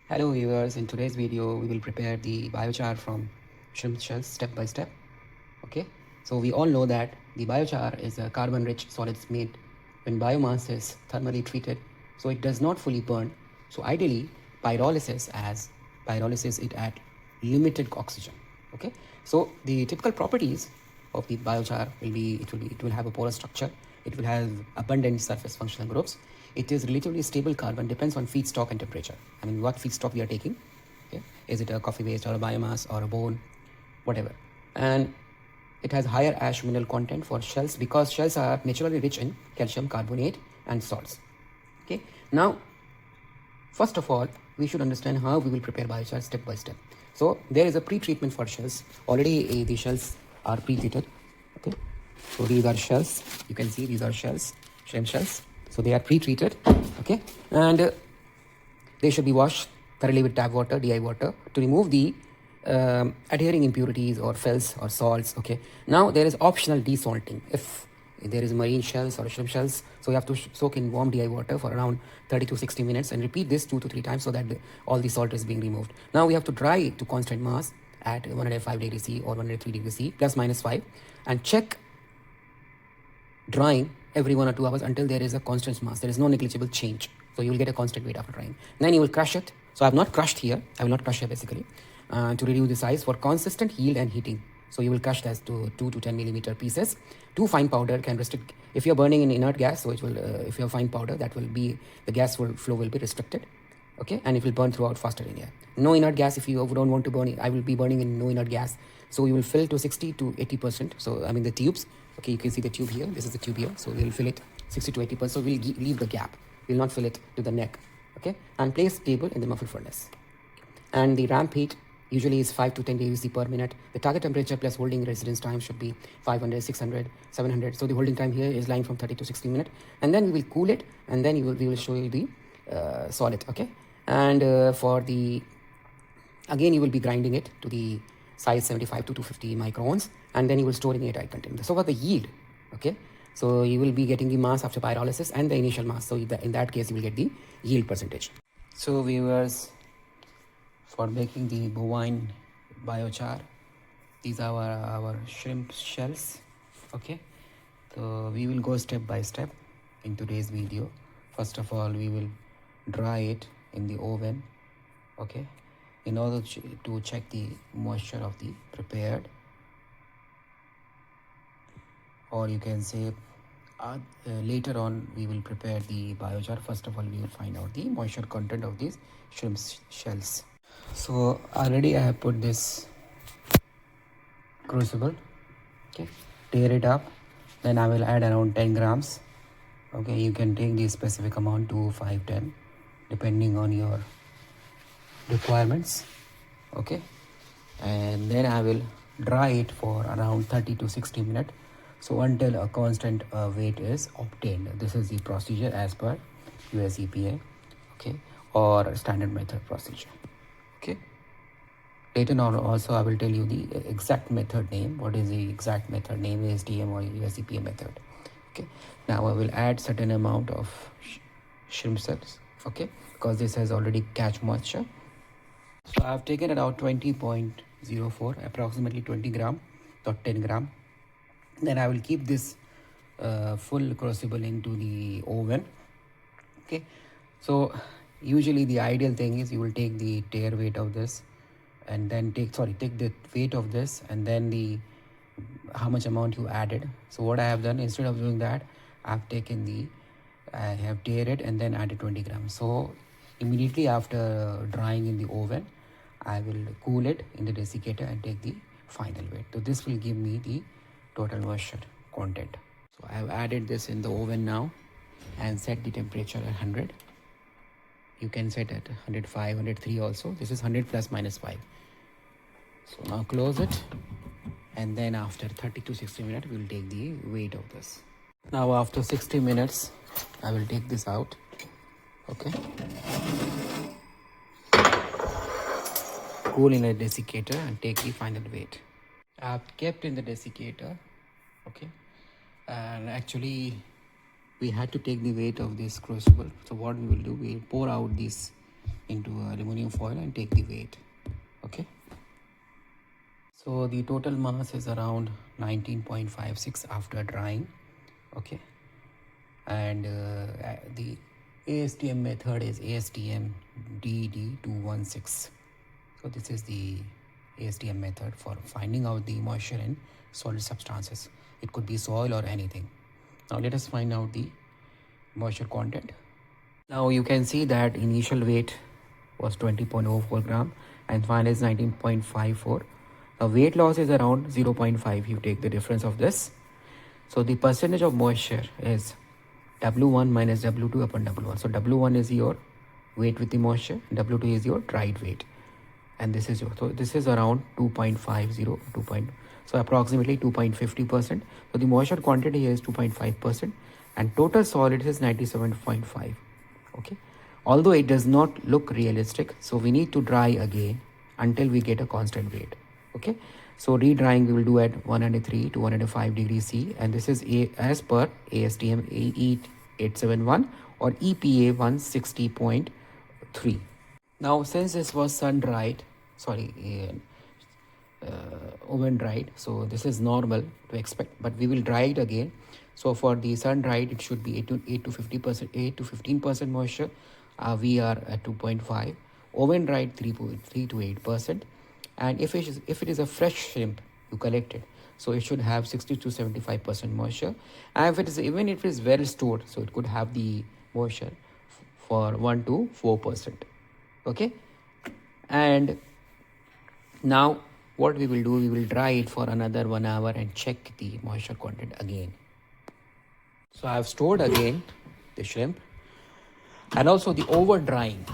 Hello viewers, in today's video we will prepare the biochar from shrimp shells step by step. Okay, so we all know that the biochar is a carbon rich solids made when biomass is thermally treated, so it does not fully burn. So ideally pyrolysis it at limited oxygen. Okay, so the typical properties of the biochar it will have a porous structure, it will have abundant surface functional groups, it is relatively stable carbon, depends on feedstock and temperature. I mean, what feedstock we are taking. Okay, is it a coffee waste or a biomass or a bone, whatever. And it has higher ash mineral content for shells because shells are naturally rich in calcium carbonate and salts. Okay, now first of all we should understand how we will prepare biochar step by step. So there is a pre-treatment for shells. Already the shells are pre-treated. Okay, so these are shells, you can see these are shells, shrimp shells, so they are pre-treated. Okay, and they should be washed thoroughly with tap water, DI water, to remove the adhering impurities or fells or salts. Okay, now there is optional desalting if there is marine shells or shrimp shells, so you have to soak in warm DI water for around 30 to 60 minutes and repeat this 2 to 3 times so that all the salt is being removed. Now we have to dry it to constant mass at 105 degrees C or 103 degrees C plus minus 5 and check drying every 1 or 2 hours until there is a constant mass, there is no negligible change, so you will get a constant weight after drying. Then you will crush it. So I have not crushed here, I will not crush here basically, to reduce the size for consistent yield and heating. So you will crush that to 2 to 10 millimeter pieces. Too fine powder can restrict if you're burning in inert gas, so it will if you have fine powder, that will be the flow will be restricted. Okay, and it will burn throughout faster in here. No inert gas, if you don't want to burn, I will be burning in no inert gas, so you will fill to 60 to 80%. So I mean the tubes. Okay, you can see the tube here, this is the tube here, so we will fill it 60 to 80%. So we'll leave the gap, we will not fill it to the neck. Okay, and place table in the muffle furnace, and the ramp heat usually is 5 to 10 degrees C per minute. The target temperature plus holding residence time should be 500, 600, 700. So the holding time here is lying from 30 to 60 minutes, and then we will cool it, and then we will show you the solid. Okay, and for the again you will be grinding it to the size 75 to 250 microns, and then you will store in a tight container. So for the yield, okay, so you will be getting the mass after pyrolysis and the initial mass, so in that case you will get the yield percentage. So viewers, for making the bovine biochar, these are our shrimp shells. Okay, so we will go step by step in today's video. First of all, we will dry it in the oven. Okay, in order to check the moisture of the prepared, or you can say later on we will prepare the biochar. First of all, we will find out the moisture content of these shrimp shells. So already I have put this crucible. Okay, tear it up, then I will add around 10 grams. Okay, you can take the specific amount to 5, 10 depending on your requirements. Okay, and then I will dry it for around 30 to 60 minutes, so until a constant weight is obtained. This is the procedure as per US EPA, okay, or standard method procedure. Okay, later on also I will tell you the exact method name. What is the exact method name, ASTM or US EPA method. Okay, now I will add certain amount of shrimp cells, okay, because this has already catch moisture. So I have taken around 20.04, approximately 20 gram or 10 gram. Then I will keep this full crucible into the oven. Okay, so usually the ideal thing is you will take the tare weight of this, and then take the weight of this, and then the how much amount you added. So what I have done, instead of doing that, I have tared it and then added 20 grams. So immediately after drying in the oven, I will cool it in the desiccator and take the final weight. So this will give me the total moisture content. So I have added this in the oven now and set the temperature at 100. You can set at 105, 103 also. This is 100 plus minus 5. So now close it, and then after 30 to 60 minutes we will take the weight of this. Now after 60 minutes I will take this out. Okay, cool in a desiccator and take the final weight. I have kept in the desiccator. Okay, and actually we had to take the weight of this crucible. So what we will do, we will pour out this into aluminum foil and take the weight. Okay, so the total mass is around 19.56 after drying. Okay, and the ASTM method is ASTM DD216. So this is the ASTM method for finding out the moisture in solid substances. It could be soil or anything. Now let us find out the moisture content. Now you can see that initial weight was 20.04 gram and final is 19.54. The weight loss is around 0.5. You take the difference of this. So the percentage of moisture is W1 minus W2 upon W1. So W1 is your weight with the moisture, W2 is your dried weight, and this is your, so this is around 2.50, so approximately 2.50%. So the moisture quantity here is 2.5% and total solids is 97.5. Okay, although it does not look realistic, so we need to dry again until we get a constant weight. Okay, so re-drying we will do at 103 to 105 degrees C, and this is as per ASTM AE871 or EPA 160.3. Now since this was sun dried, oven dried, so this is normal to expect, but we will dry it again. So for the sun dried it should be 8 to 50%, 8 to 15% moisture. We are at 2.5. Oven dried 3 to 8%. And if it is a fresh shrimp you collected, so it should have 60 to 75% moisture. And if it is, even if it is well stored, so it could have the moisture for 1 to 4%. Okay, and now what we will do, we will dry it for another 1 hour and check the moisture content again. So I have stored again the shrimp. And also the over drying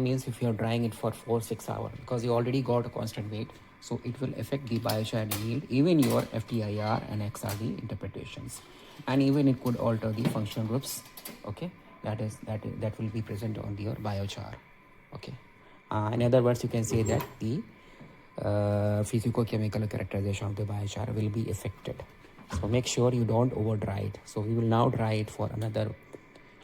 means if you are drying it for 4-6 hours, because you already got a constant weight, so it will affect the biochar yield, even your FTIR and XRD interpretations, and even it could alter the functional groups. Okay, that will be present on your biochar. Okay, in other words, you can say that the physicochemical characterization of the biochar will be affected. So make sure you don't over dry it. So we will now dry it for another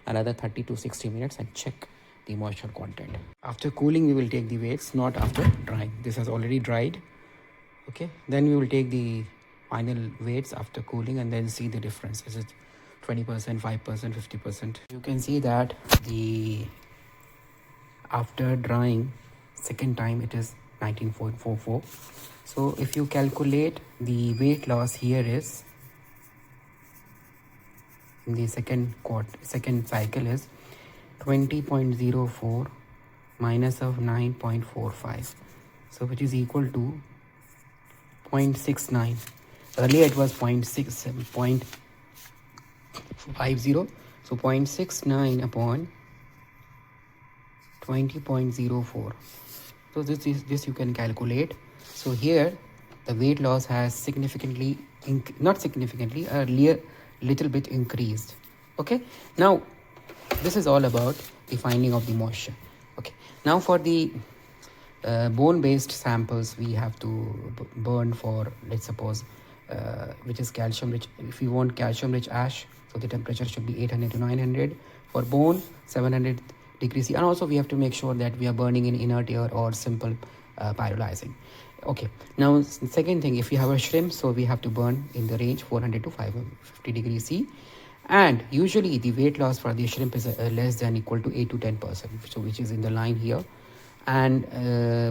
30 to 60 minutes and check the moisture content. After cooling we will take the weights, not after drying. This has already dried. Okay, then we will take the final weights after cooling and then see the difference. Is it 20%, 5%, 50%? You can see that the after drying second time it is 19.44. so if you calculate the weight loss here is in the second cycle is 20.04 minus of 9.45, so which is equal to 0.69. Earlier it was 0.50, so 0.69 upon 20.04. so this you can calculate. So here the weight loss has significantly, not significantly, a little bit increased. Okay, now this is all about the finding of the moisture. Okay, now for the bone based samples we have to burn for, let's suppose which is calcium rich. If you want calcium rich ash, so the temperature should be 800 to 900. For bone 700 degrees C, and also we have to make sure that we are burning in inert air or simple pyrolyzing. Okay, now second thing, if you have a shrimp, so we have to burn in the range 400 to 550 degrees C, and usually the weight loss for the shrimp is less than equal to 8 to 10%, so which is in the line here. And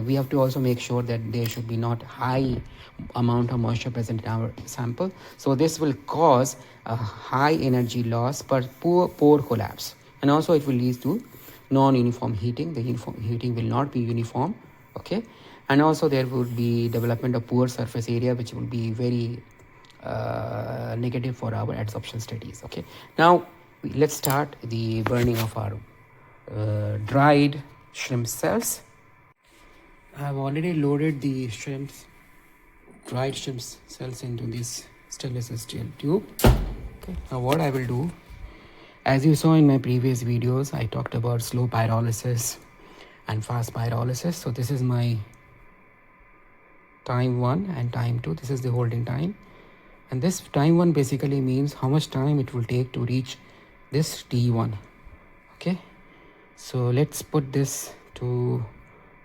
we have to also make sure that there should be not high amount of moisture present in our sample, so this will cause a high energy loss per pore collapse, and also it will lead to non-uniform heating. The uniform heating will not be uniform. Okay, and also there would be development of poor surface area, which will be very negative for our adsorption studies. Okay, now let's start the burning of our dried shrimp cells. I have already loaded the dried shrimp cells into this stainless steel tube. Okay, now what I will do, as you saw in my previous videos, I talked about slow pyrolysis and fast pyrolysis. So this is my time 1 and time 2. This is the holding time, and this time 1 basically means how much time it will take to reach this T1. Okay, So let's put this to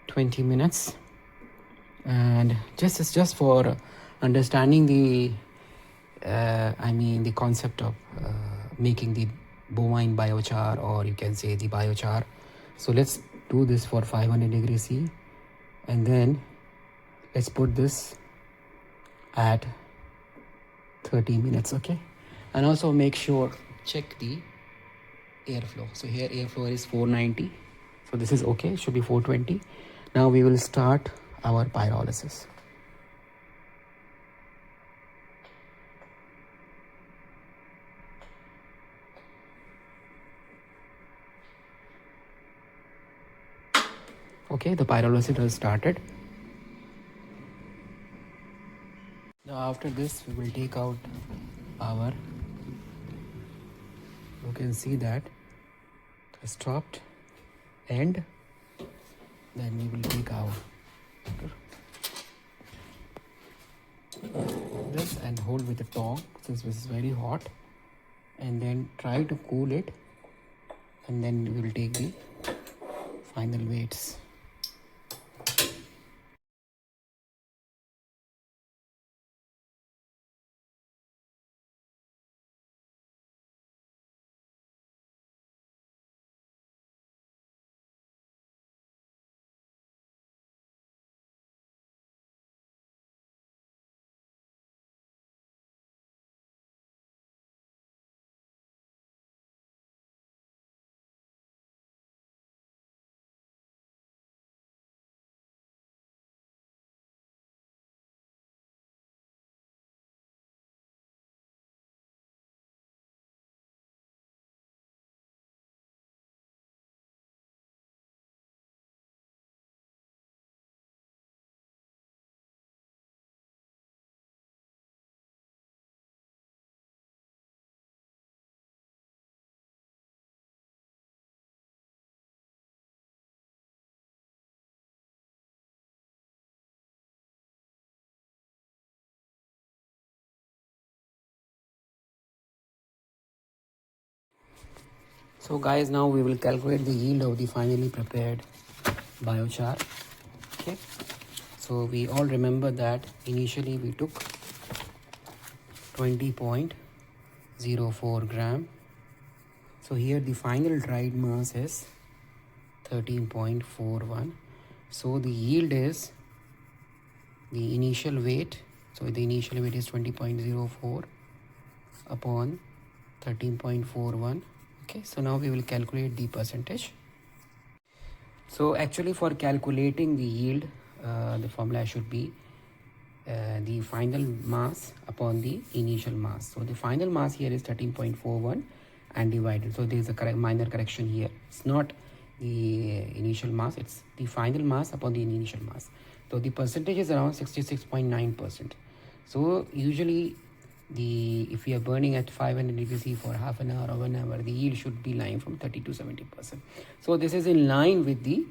20 minutes, and just for understanding the the concept of making the bovine biochar, or you can say the biochar. So let's do this for 500 degrees C, and then let's put this at 30 minutes. Okay, and also make sure, check the airflow. So here airflow is 490, so this is okay, it should be 420. Now we will start our pyrolysis. Okay, the pyrolysis has started. Now after this we will take out our, you can see that it stopped, and then we will take out this and hold with the tongue since this is very hot, and then try to cool it, and then we will take the final weights. So guys, now we will calculate the yield of the finally prepared biochar. Okay, so we all remember that initially we took 20.04 gram. So here the final dried mass is 13.41. So the yield is the initial weight. So the initial weight is 20.04 upon 13.41. Okay, so now we will calculate the percentage. So actually for calculating the yield, the formula should be the final mass upon the initial mass. So the final mass here is 13.41 and divided. So there is a minor correction here. It's not the initial mass, it's the final mass upon the initial mass. So the percentage is around 66.9%. So usually if we are burning at 500 degrees C for half an hour or 1 hour, the yield should be lying from 30 to 70%. So this is in line with the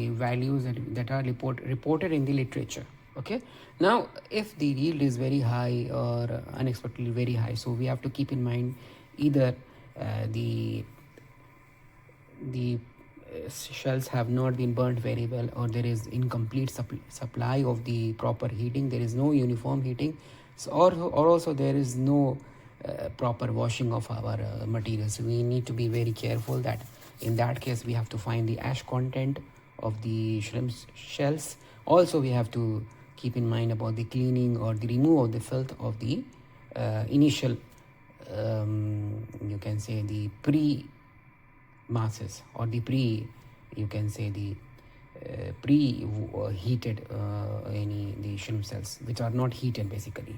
values that are reported in the literature. Okay, now if the yield is very high or unexpectedly very high, so we have to keep in mind either the shells have not been burnt very well, or there is incomplete supply of the proper heating, there is no uniform heating, so or also there is no proper washing of our materials. So we need to be very careful that in that case we have to find the ash content of the shrimp shells. Also we have to keep in mind about the cleaning or the removal of the filth of the initial you can say the pre masses, or the you can say the pre-heated the shrimp cells which are not heated basically.